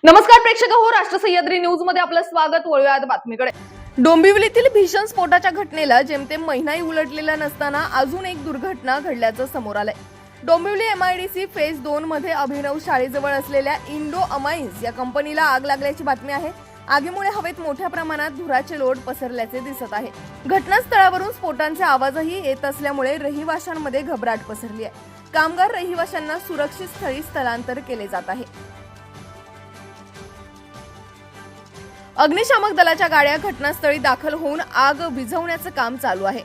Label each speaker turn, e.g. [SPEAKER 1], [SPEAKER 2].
[SPEAKER 1] नमस्कार प्रेक्षक हो, राष्ट्र सह्याद्री न्यूज मध्ये आपलं स्वागत. वळूयात बातमीकडे. डोंबिवलीतील भीषण स्फोटाच्या घटनेला जेमतेम महिनाही उलटलेला नसताना अजून एक दुर्घटना घडल्याचं समोर आलंय. डोंबिवली एमआयडीसी फेज 2 मध्ये अभिनव शाळेजवळ असलेल्या इंडो अमाइन्स या कंपनीला आग लागल्याची बातमी आहे. आगीमुळे हवेत मोठ्या प्रमाणात धुराचे लोट पसरल्याचे दिसत आहे. घटनास्थळावरून स्फोटांचे आवाजही येत असल्यामुळे रहिवाशांमध्ये घबराट पसरली आहे. कामगार रहिवाशांना सुरक्षित स्थळी स्थलांतर केले जात आहे. अग्निशामक दलाच्या गाड्या घटनास्थळी दाखल होऊन आग विझवण्याचं काम चालू आहे.